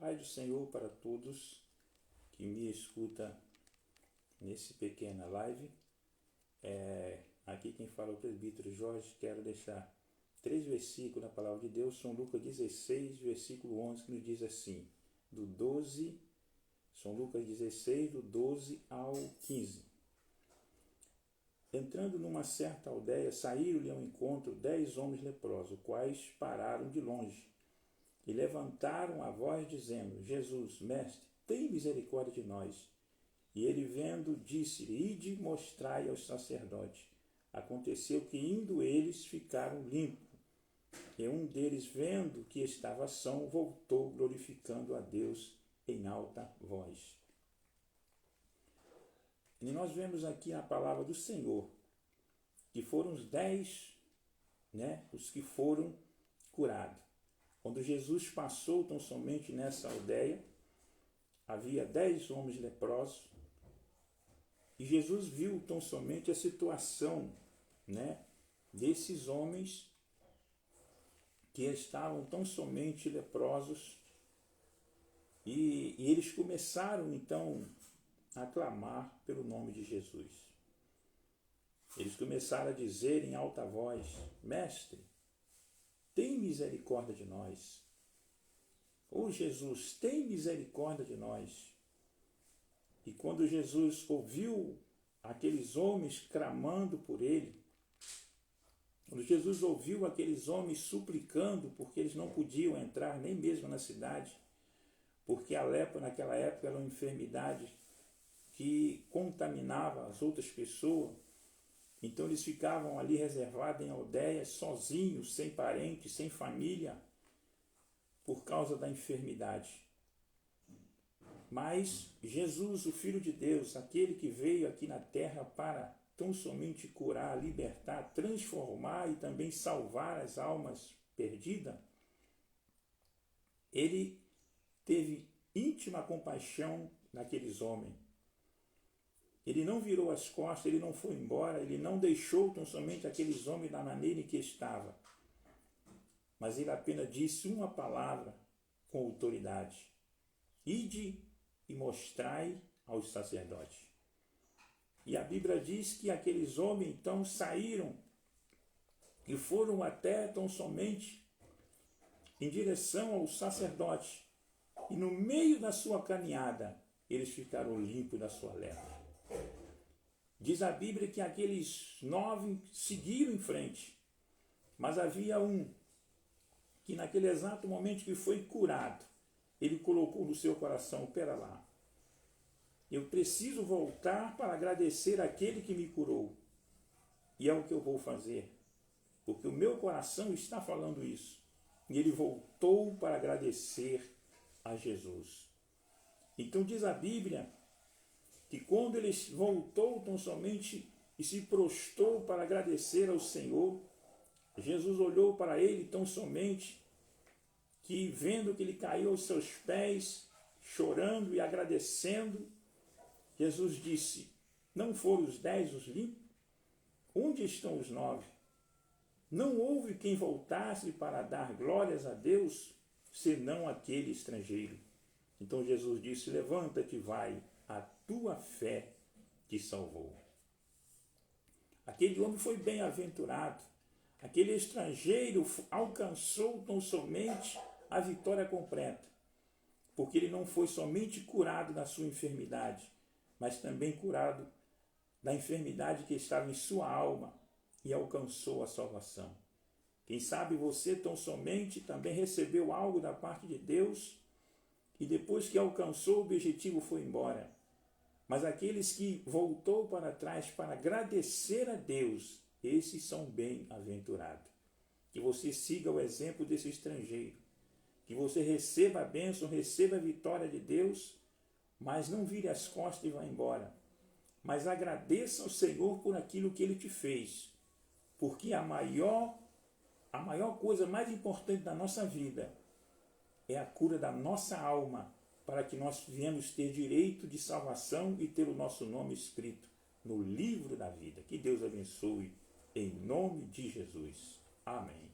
Paz do Senhor para todos que me escutam nesse pequena live. Aqui quem fala é o presbítero Jorge. Quero deixar 3 versículos na palavra de Deus. São Lucas 16, versículo 11, que nos diz assim, São Lucas 16, do 12 ao 15. Entrando numa certa aldeia, saíram-lhe ao encontro 10 homens leprosos, quais pararam de longe e levantaram a voz dizendo: Jesus, mestre, tem misericórdia de nós. E ele, vendo, disse-lhe: ide, mostrai aos sacerdotes. Aconteceu que, indo eles, ficaram limpos. E um deles, vendo que estava são, voltou, glorificando a Deus em alta voz. E nós vemos aqui a palavra do Senhor, que foram os 10, os que foram curados. Quando Jesus passou tão somente nessa aldeia, havia 10 homens leprosos, e Jesus viu tão somente a situação, desses homens que estavam tão somente leprosos, e eles começaram então a clamar pelo nome de Jesus. Eles começaram a dizer em alta voz: Mestre, tem misericórdia de nós. Ô Jesus, tem misericórdia de nós. E quando Jesus ouviu aqueles homens clamando por ele, quando Jesus ouviu aqueles homens suplicando, porque eles não podiam entrar nem mesmo na cidade, porque a lepra naquela época era uma enfermidade que contaminava as outras pessoas, então eles ficavam ali reservados em aldeias, sozinhos, sem parentes, sem família, por causa da enfermidade. Mas Jesus, o Filho de Deus, aquele que veio aqui na terra para tão somente curar, libertar, transformar e também salvar as almas perdidas, ele teve íntima compaixão naqueles homens. Ele não virou as costas, ele não foi embora, ele não deixou tão somente aqueles homens da maneira em que estava. Mas ele apenas disse uma palavra com autoridade: ide e mostrai aos sacerdotes. E a Bíblia diz que aqueles homens então saíram e foram até tão somente em direção aos sacerdotes. E no meio da sua caminhada, eles ficaram limpos da sua lepra. Diz a Bíblia que aqueles 9 seguiram em frente, mas havia um que naquele exato momento que foi curado, ele colocou no seu coração: pera lá, eu preciso voltar para agradecer àquele que me curou, e é o que eu vou fazer, porque o meu coração está falando isso. E ele voltou para agradecer a Jesus. Então diz a Bíblia que quando ele voltou tão somente e se prostrou para agradecer ao Senhor, Jesus olhou para ele tão somente que, vendo que ele caiu aos seus pés, chorando e agradecendo, Jesus disse: não foram os 10 os limpos? Onde estão os 9? Não houve quem voltasse para dar glórias a Deus, senão aquele estrangeiro. Então Jesus disse: levanta-te e vai, a tua fé te salvou. Aquele homem foi bem-aventurado. Aquele estrangeiro alcançou tão somente a vitória completa, porque ele não foi somente curado da sua enfermidade, mas também curado da enfermidade que estava em sua alma, e alcançou a salvação. Quem sabe você tão somente também recebeu algo da parte de Deus, e depois que alcançou o objetivo foi embora. Mas aqueles que voltou para trás para agradecer a Deus, esses são bem-aventurados. Que você siga o exemplo desse estrangeiro, que você receba a bênção, receba a vitória de Deus, mas não vire as costas e vá embora. Mas agradeça ao Senhor por aquilo que Ele te fez, porque a maior coisa mais importante da nossa vida é a cura da nossa alma, para que nós venhamos ter direito de salvação e ter o nosso nome escrito no livro da vida. Que Deus abençoe, em nome de Jesus. Amém.